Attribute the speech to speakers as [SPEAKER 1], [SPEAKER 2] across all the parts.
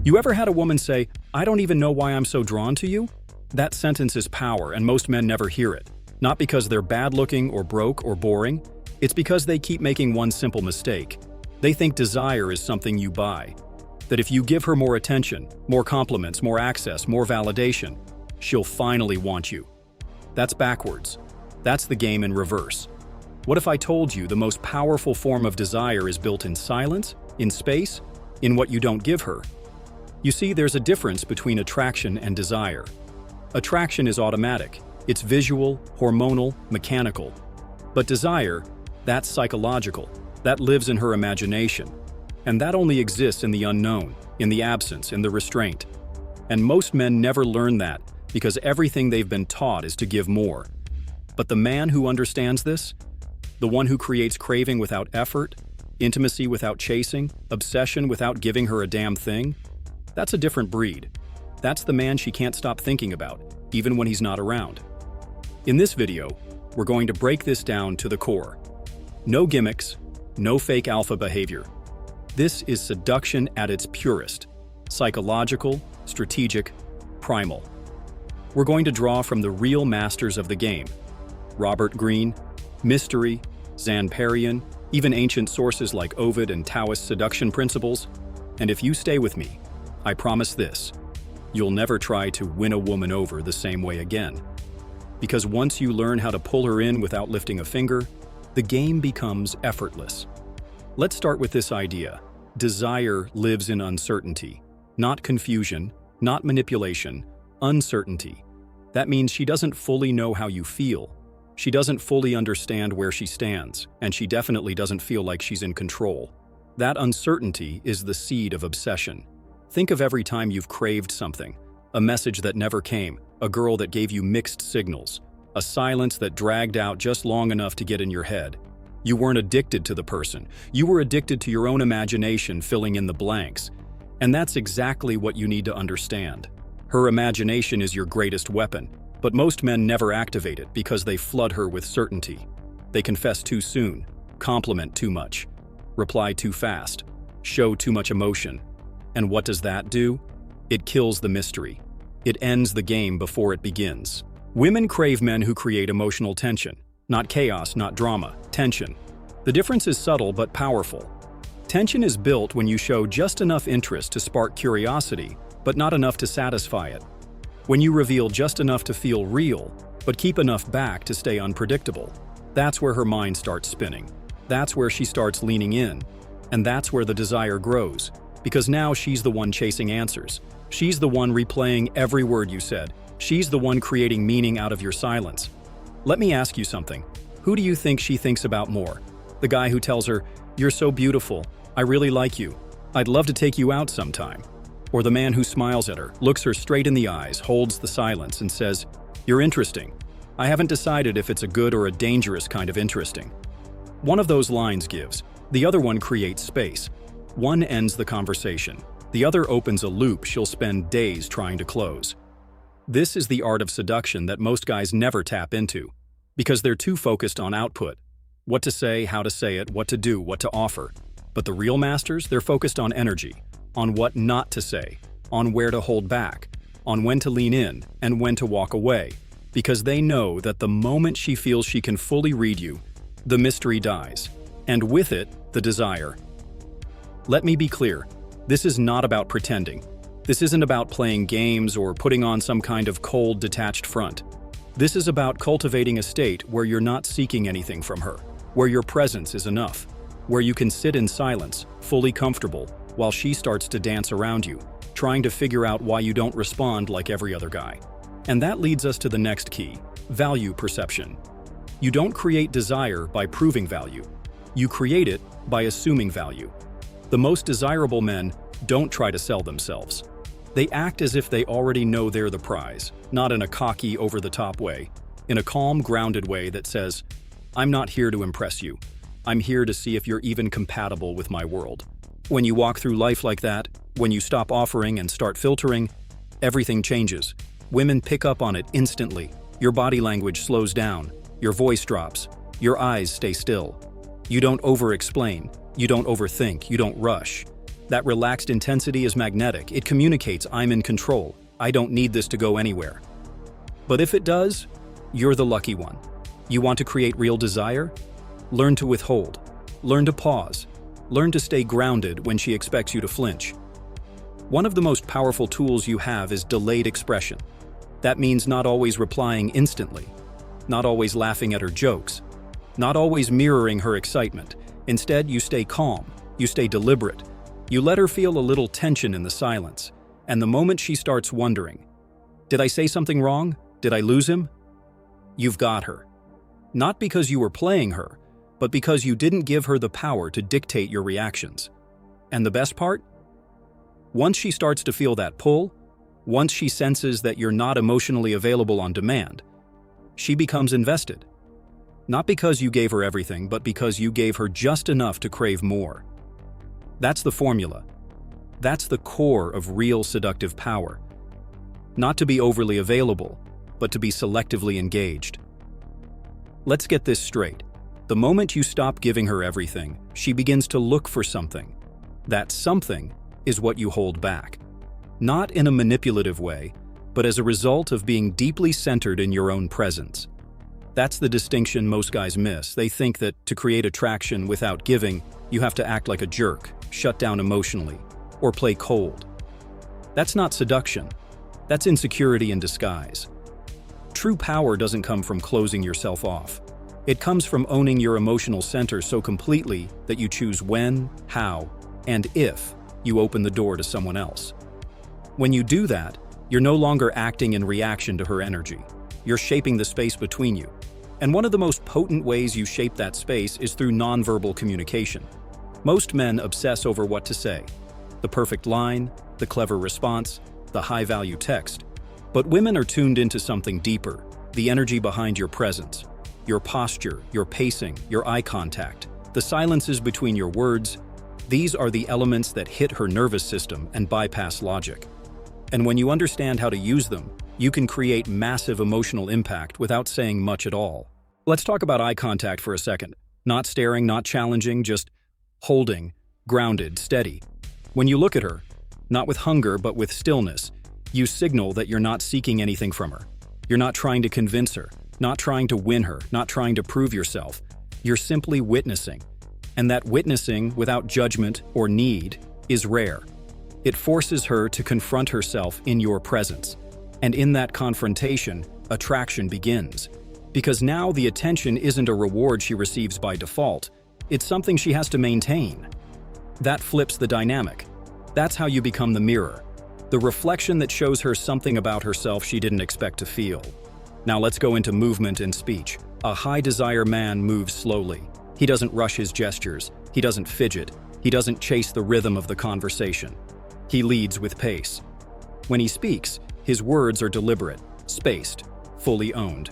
[SPEAKER 1] You ever had a woman say, "I don't even know why I'm so drawn to you"? That sentence is power, and most men never hear it. Not because they're bad-looking or broke or boring. It's because they keep making one simple mistake. They think desire is something you buy. That if you give her more attention, more compliments, more access, more validation, she'll finally want you. That's backwards. That's the game in reverse. What if I told you the most powerful form of desire is built in silence, in space, in what you don't give her? You see, there's a difference between attraction and desire. Attraction is automatic. It's visual, hormonal, mechanical. But desire, that's psychological. That lives in her imagination. And that only exists in the unknown, in the absence, in the restraint. And most men never learn that because everything they've been taught is to give more. But the man who understands this, the one who creates craving without effort, intimacy without chasing, obsession without giving her a damn thing, that's a different breed. That's the man she can't stop thinking about, even when he's not around. In this video, we're going to break this down to the core. No gimmicks, no fake alpha behavior. This is seduction at its purest, psychological, strategic, primal. We're going to draw from the real masters of the game. Robert Greene, Mystery, Zanparian, even ancient sources like Ovid and Taoist seduction principles. And if you stay with me, I promise this, you'll never try to win a woman over the same way again. Because once you learn how to pull her in without lifting a finger, the game becomes effortless. Let's start with this idea. Desire lives in uncertainty, not confusion, not manipulation, uncertainty. That means she doesn't fully know how you feel. She doesn't fully understand where she stands, and she definitely doesn't feel like she's in control. That uncertainty is the seed of obsession. Think of every time you've craved something, a message that never came, a girl that gave you mixed signals, a silence that dragged out just long enough to get in your head. You weren't addicted to the person. You were addicted to your own imagination filling in the blanks. And that's exactly what you need to understand. Her imagination is your greatest weapon, but most men never activate it because they flood her with certainty. They confess too soon, compliment too much, reply too fast, show too much emotion. And what does that do? It kills the mystery. It ends the game before it begins. Women crave men who create emotional tension. Not chaos, not drama, tension. The difference is subtle but powerful. Tension is built when you show just enough interest to spark curiosity, but not enough to satisfy it. When you reveal just enough to feel real, but keep enough back to stay unpredictable. That's where her mind starts spinning. That's where she starts leaning in. And that's where the desire grows. Because now she's the one chasing answers. She's the one replaying every word you said. She's the one creating meaning out of your silence. Let me ask you something. Who do you think she thinks about more? The guy who tells her, "You're so beautiful. I really like you. I'd love to take you out sometime." Or the man who smiles at her, looks her straight in the eyes, holds the silence, and says, "You're interesting. I haven't decided if it's a good or a dangerous kind of interesting." One of those lines gives. The other one creates space. One ends the conversation. The other opens a loop she'll spend days trying to close. This is the art of seduction that most guys never tap into, because they're too focused on output. What to say, how to say it, what to do, what to offer. But the real masters, they're focused on energy, on what not to say, on where to hold back, on when to lean in and when to walk away, because they know that the moment she feels she can fully read you, the mystery dies, and with it, the desire. Let me be clear, this is not about pretending. This isn't about playing games or putting on some kind of cold, detached front. This is about cultivating a state where you're not seeking anything from her, where your presence is enough, where you can sit in silence, fully comfortable, while she starts to dance around you, trying to figure out why you don't respond like every other guy. And that leads us to the next key, value perception. You don't create desire by proving value. You create it by assuming value. The most desirable men don't try to sell themselves. They act as if they already know they're the prize, not in a cocky, over-the-top way, in a calm, grounded way that says, "I'm not here to impress you. I'm here to see if you're even compatible with my world." When you walk through life like that, when you stop offering and start filtering, everything changes. Women pick up on it instantly. Your body language slows down. Your voice drops. Your eyes stay still. You don't over-explain. You don't overthink. You don't rush. That relaxed intensity is magnetic. It communicates, I'm in control. I don't need this to go anywhere. But if it does, you're the lucky one. You want to create real desire? Learn to withhold. Learn to pause. Learn to stay grounded when she expects you to flinch. One of the most powerful tools you have is delayed expression. That means not always replying instantly, not always laughing at her jokes, not always mirroring her excitement. Instead, you stay calm, you stay deliberate. You let her feel a little tension in the silence, and the moment she starts wondering, did I say something wrong? Did I lose him? You've got her. Not because you were playing her, but because you didn't give her the power to dictate your reactions. And the best part? Once she starts to feel that pull, once she senses that you're not emotionally available on demand, she becomes invested. Not because you gave her everything, but because you gave her just enough to crave more. That's the formula. That's the core of real seductive power. Not to be overly available, but to be selectively engaged. Let's get this straight. The moment you stop giving her everything, she begins to look for something. That something is what you hold back. Not in a manipulative way, but as a result of being deeply centered in your own presence. That's the distinction most guys miss. They think that to create attraction without giving, you have to act like a jerk, shut down emotionally, or play cold. That's not seduction. That's insecurity in disguise. True power doesn't come from closing yourself off. It comes from owning your emotional center so completely that you choose when, how, and if you open the door to someone else. When you do that, you're no longer acting in reaction to her energy. You're shaping the space between you. And one of the most potent ways you shape that space is through nonverbal communication. Most men obsess over what to say. The perfect line, the clever response, the high-value text. But women are tuned into something deeper, the energy behind your presence. Your posture, your pacing, your eye contact, the silences between your words. These are the elements that hit her nervous system and bypass logic. And when you understand how to use them, you can create massive emotional impact without saying much at all. Let's talk about eye contact for a second. Not staring, not challenging, just holding, grounded, steady. When you look at her, not with hunger but with stillness, you signal that you're not seeking anything from her. You're not trying to convince her, not trying to win her, not trying to prove yourself. You're simply witnessing. And that witnessing without judgment or need is rare. It forces her to confront herself in your presence. And in that confrontation, attraction begins. Because now the attention isn't a reward she receives by default, it's something she has to maintain. That flips the dynamic. That's how you become the mirror. The reflection that shows her something about herself she didn't expect to feel. Now let's go into movement and speech. A high-desire man moves slowly. He doesn't rush his gestures. He doesn't fidget. He doesn't chase the rhythm of the conversation. He leads with pace. When he speaks, his words are deliberate, spaced, fully owned.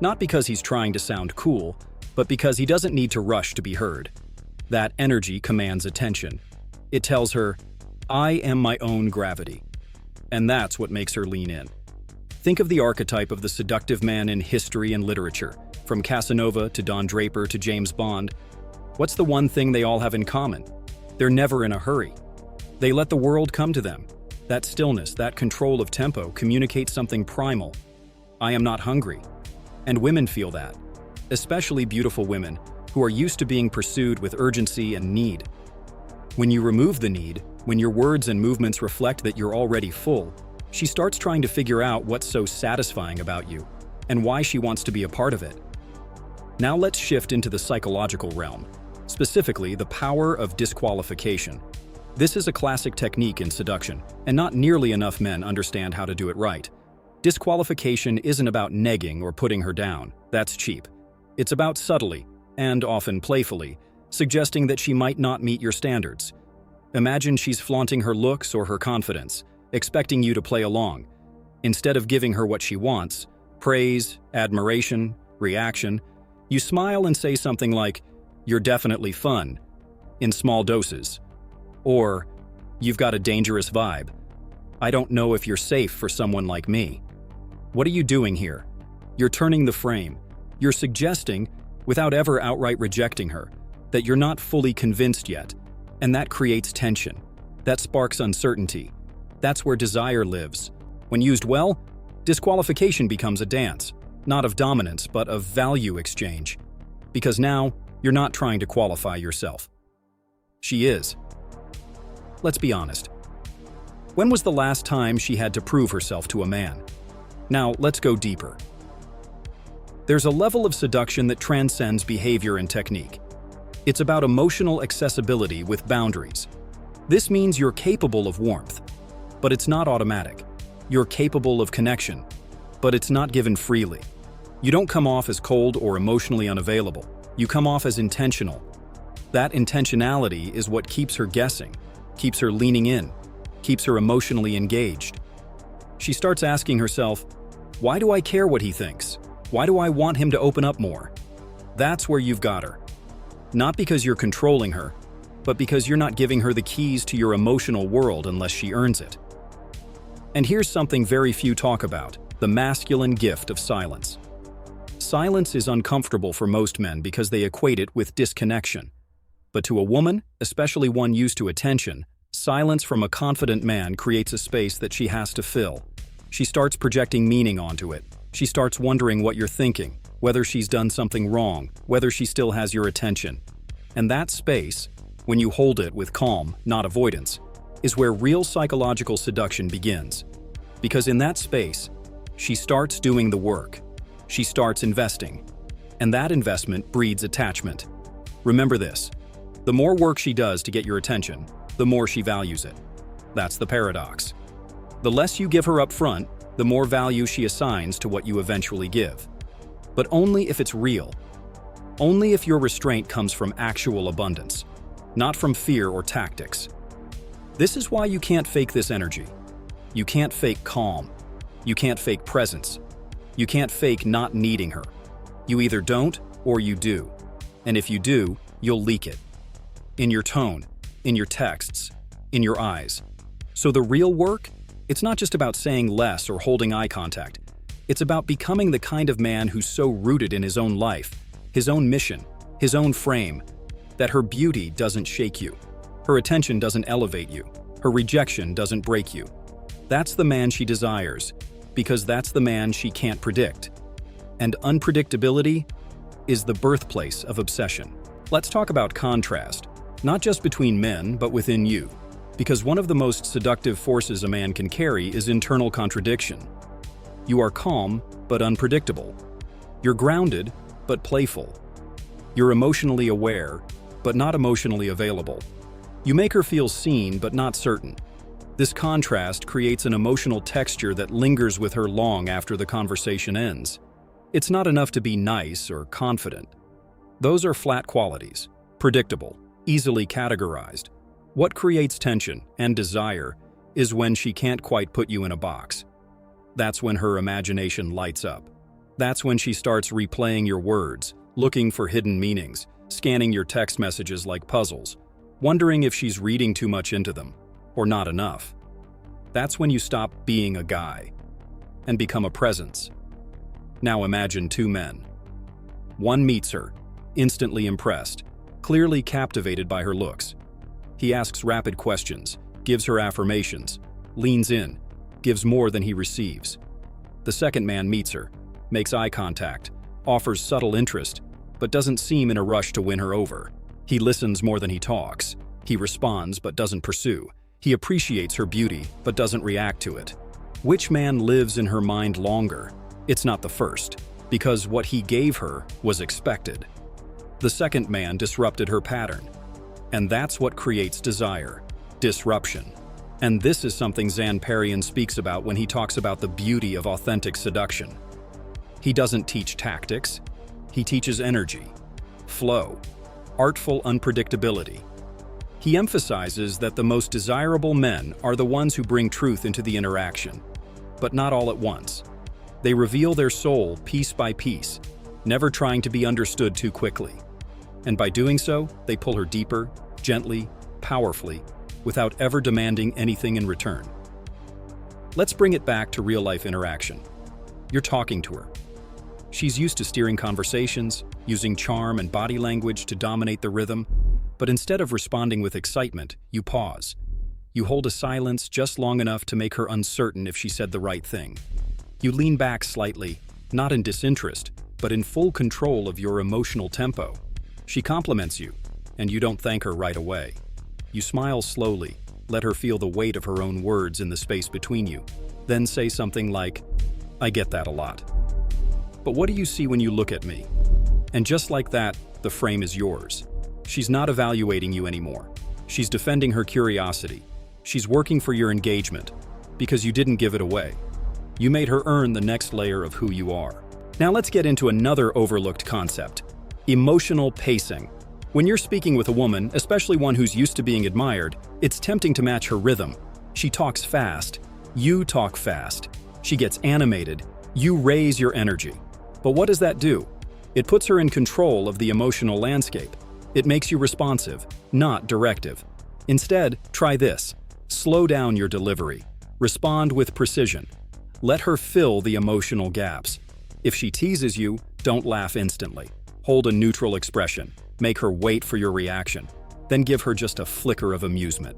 [SPEAKER 1] Not because he's trying to sound cool, but because he doesn't need to rush to be heard. That energy commands attention. It tells her, I am my own gravity. And that's what makes her lean in. Think of the archetype of the seductive man in history and literature, from Casanova to Don Draper to James Bond. What's the one thing they all have in common? They're never in a hurry. They let the world come to them. That stillness, that control of tempo communicates something primal. I am not hungry. And women feel that, especially beautiful women who are used to being pursued with urgency and need. When you remove the need, when your words and movements reflect that you're already full, she starts trying to figure out what's so satisfying about you and why she wants to be a part of it. Now let's shift into the psychological realm, specifically the power of disqualification. This is a classic technique in seduction, and not nearly enough men understand how to do it right. Disqualification isn't about negging or putting her down. That's cheap. It's about subtly, and often playfully, suggesting that she might not meet your standards. Imagine she's flaunting her looks or her confidence, expecting you to play along. Instead of giving her what she wants, praise, admiration, reaction, you smile and say something like, "You're definitely fun," in small doses. Or, "You've got a dangerous vibe. I don't know if you're safe for someone like me." What are you doing here? You're turning the frame. You're suggesting, without ever outright rejecting her, that you're not fully convinced yet, and that creates tension. That sparks uncertainty. That's where desire lives. When used well, disqualification becomes a dance, not of dominance, but of value exchange. Because now, you're not trying to qualify yourself. She is. Let's be honest. When was the last time she had to prove herself to a man? Now, let's go deeper. There's a level of seduction that transcends behavior and technique. It's about emotional accessibility with boundaries. This means you're capable of warmth, but it's not automatic. You're capable of connection, but it's not given freely. You don't come off as cold or emotionally unavailable. You come off as intentional. That intentionality is what keeps her guessing, keeps her leaning in, keeps her emotionally engaged. She starts asking herself, why do I care what he thinks? Why do I want him to open up more? That's where you've got her. Not because you're controlling her, but because you're not giving her the keys to your emotional world unless she earns it. And here's something very few talk about, the masculine gift of silence. Silence is uncomfortable for most men because they equate it with disconnection. But to a woman, especially one used to attention, silence from a confident man creates a space that she has to fill. She starts projecting meaning onto it. She starts wondering what you're thinking, whether she's done something wrong, whether she still has your attention. And that space, when you hold it with calm, not avoidance, is where real psychological seduction begins. Because in that space, she starts doing the work. She starts investing. And that investment breeds attachment. Remember this, the more work she does to get your attention, the more she values it. That's the paradox. The less you give her up front, the more value she assigns to what you eventually give. But only if it's real. Only if your restraint comes from actual abundance, not from fear or tactics. This is why you can't fake this energy. You can't fake calm. You can't fake presence. You can't fake not needing her. You either don't or you do. And if you do, you'll leak it. In your tone, in your texts, in your eyes. So the real work? It's not just about saying less or holding eye contact. It's about becoming the kind of man who's so rooted in his own life, his own mission, his own frame, that her beauty doesn't shake you. Her attention doesn't elevate you. Her rejection doesn't break you. That's the man she desires, because that's the man she can't predict. And unpredictability is the birthplace of obsession. Let's talk about contrast, not just between men, but within you. Because one of the most seductive forces a man can carry is internal contradiction. You are calm, but unpredictable. You're grounded, but playful. You're emotionally aware, but not emotionally available. You make her feel seen, but not certain. This contrast creates an emotional texture that lingers with her long after the conversation ends. It's not enough to be nice or confident. Those are flat qualities, predictable, easily categorized. What creates tension and desire is when she can't quite put you in a box. That's when her imagination lights up. That's when she starts replaying your words, looking for hidden meanings, scanning your text messages like puzzles, wondering if she's reading too much into them, or not enough. That's when you stop being a guy and become a presence. Now imagine two men. One meets her, instantly impressed, clearly captivated by her looks. He asks rapid questions, gives her affirmations, leans in, gives more than he receives. The second man meets her, makes eye contact, offers subtle interest, but doesn't seem in a rush to win her over. He listens more than he talks. He responds but doesn't pursue. He appreciates her beauty but doesn't react to it. Which man lives in her mind longer? It's not the first, because what he gave her was expected. The second man disrupted her pattern. And that's what creates desire, disruption. And this is something Zanparian speaks about when he talks about the beauty of authentic seduction. He doesn't teach tactics, he teaches energy, flow, artful unpredictability. He emphasizes that the most desirable men are the ones who bring truth into the interaction, but not all at once. They reveal their soul piece by piece, never trying to be understood too quickly. And by doing so, they pull her deeper, gently, powerfully, without ever demanding anything in return. Let's bring it back to real-life interaction. You're talking to her. She's used to steering conversations, using charm and body language to dominate the rhythm, but instead of responding with excitement, you pause. You hold a silence just long enough to make her uncertain if she said the right thing. You lean back slightly, not in disinterest, but in full control of your emotional tempo. She compliments you, and you don't thank her right away. You smile slowly, let her feel the weight of her own words in the space between you, then say something like, "I get that a lot. But what do you see when you look at me?" And just like that, the frame is yours. She's not evaluating you anymore. She's defending her curiosity. She's working for your engagement, because you didn't give it away. You made her earn the next layer of who you are. Now let's get into another overlooked concept: emotional pacing. When you're speaking with a woman, especially one who's used to being admired, it's tempting to match her rhythm. She talks fast, you talk fast. She gets animated, you raise your energy. But what does that do? It puts her in control of the emotional landscape. It makes you responsive, not directive. Instead, try this. Slow down your delivery. Respond with precision. Let her fill the emotional gaps. If she teases you, don't laugh instantly. Hold a neutral expression. Make her wait for your reaction. Then give her just a flicker of amusement.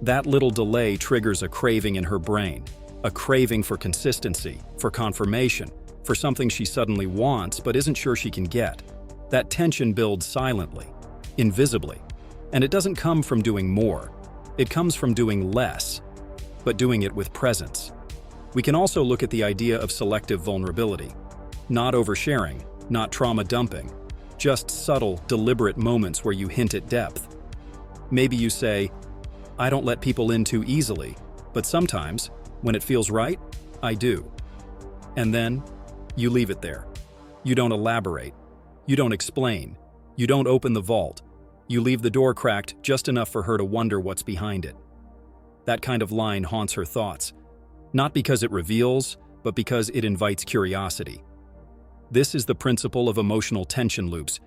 [SPEAKER 1] That little delay triggers a craving in her brain. A craving for consistency, for confirmation, for something she suddenly wants but isn't sure she can get. That tension builds silently, invisibly. And it doesn't come from doing more. It comes from doing less, but doing it with presence. We can also look at the idea of selective vulnerability. Not oversharing, not trauma dumping, just subtle, deliberate moments where you hint at depth. Maybe you say, "I don't let people in too easily, but sometimes, when it feels right, I do." And then, you leave it there. You don't elaborate. You don't explain. You don't open the vault. You leave the door cracked just enough for her to wonder what's behind it. That kind of line haunts her thoughts, not because it reveals, but because it invites curiosity. This is the principle of emotional tension loops,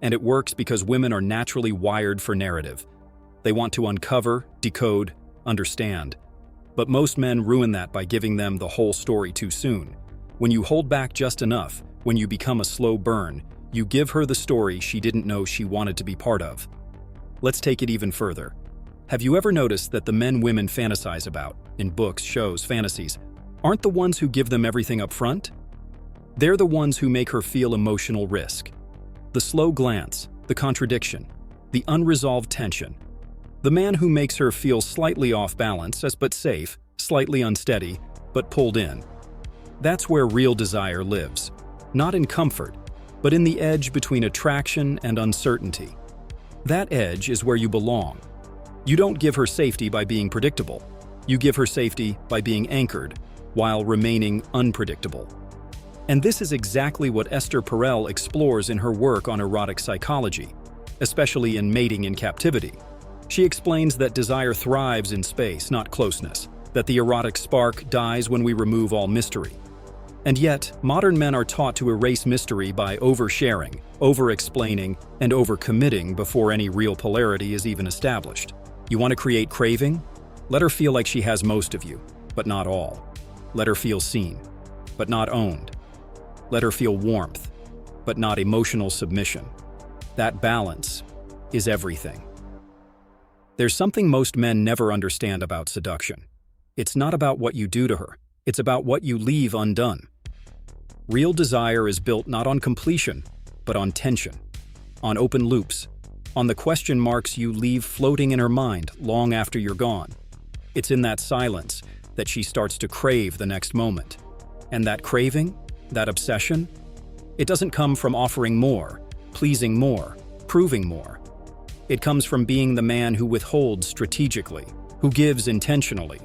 [SPEAKER 1] and it works because women are naturally wired for narrative. They want to uncover, decode, understand. But most men ruin that by giving them the whole story too soon. When you hold back just enough, when you become a slow burn, you give her the story she didn't know she wanted to be part of. Let's take it even further. Have you ever noticed that the men women fantasize about, in books, shows, fantasies, aren't the ones who give them everything up front? They're the ones who make her feel emotional risk. The slow glance, the contradiction, the unresolved tension. The man who makes her feel slightly off balance as but safe, slightly unsteady, but pulled in. That's where real desire lives. Not in comfort, but in the edge between attraction and uncertainty. That edge is where you belong. You don't give her safety by being predictable. You give her safety by being anchored, while remaining unpredictable. And this is exactly what Esther Perel explores in her work on erotic psychology, especially in Mating in Captivity. She explains that desire thrives in space, not closeness, that the erotic spark dies when we remove all mystery. And yet, modern men are taught to erase mystery by oversharing, over-explaining, and over-committing before any real polarity is even established. You want to create craving? Let her feel like she has most of you, but not all. Let her feel seen, but not owned. Let her feel warmth, but not emotional submission. That balance is everything. There's something most men never understand about seduction. It's not about what you do to her. It's about what you leave undone. Real desire is built not on completion, but on tension, on open loops, on the question marks you leave floating in her mind long after you're gone. It's in that silence that she starts to crave the next moment. And that craving, that obsession, it doesn't come from offering more, pleasing more, proving more. It comes from being the man who withholds strategically, who gives intentionally,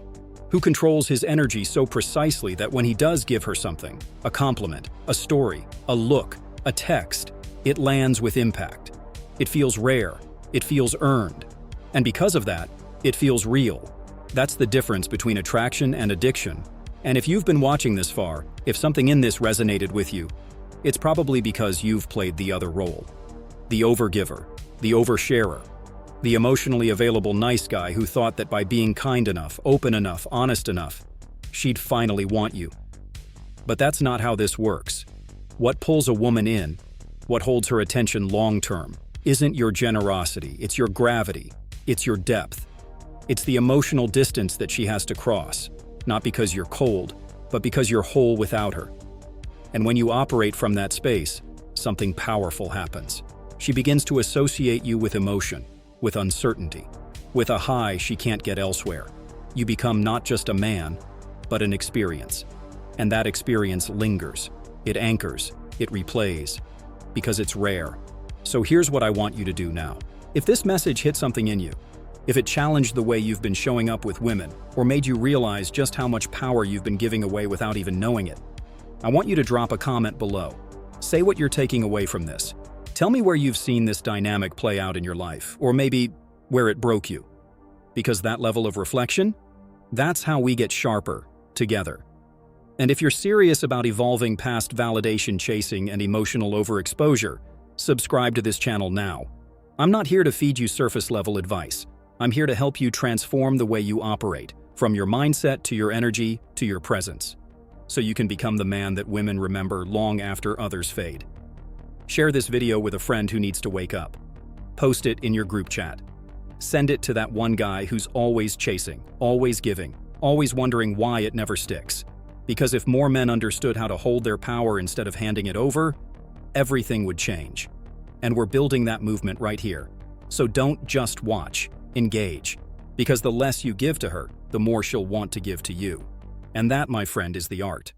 [SPEAKER 1] who controls his energy so precisely that when he does give her something, a compliment, a story, a look, a text, it lands with impact. It feels rare, it feels earned, and because of that, it feels real. That's the difference between attraction and addiction. And if you've been watching this far, if something in this resonated with you, it's probably because you've played the other role. The overgiver, the oversharer, the emotionally available nice guy who thought that by being kind enough, open enough, honest enough, she'd finally want you. But that's not how this works. What pulls a woman in, what holds her attention long-term, isn't your generosity, it's your gravity, it's your depth. It's the emotional distance that she has to cross, not because you're cold, but because you're whole without her. And when you operate from that space, something powerful happens. She begins to associate you with emotion, with uncertainty, with a high she can't get elsewhere. You become not just a man, but an experience. And that experience lingers. It anchors. It replays. Because it's rare. So here's what I want you to do now. If this message hit something in you, if it challenged the way you've been showing up with women, or made you realize just how much power you've been giving away without even knowing it, I want you to drop a comment below. Say what you're taking away from this. Tell me where you've seen this dynamic play out in your life, or maybe where it broke you. Because that level of reflection, that's how we get sharper, together. And if you're serious about evolving past validation chasing and emotional overexposure, subscribe to this channel now. I'm not here to feed you surface-level advice. I'm here to help you transform the way you operate, from your mindset to your energy to your presence, so you can become the man that women remember long after others fade. Share this video with a friend who needs to wake up. Post it in your group chat. Send it to that one guy who's always chasing, always giving, always wondering why it never sticks. Because if more men understood how to hold their power instead of handing it over, everything would change. And we're building that movement right here. So don't just watch, engage. Because the less you give to her, the more she'll want to give to you. And that, my friend, is the art.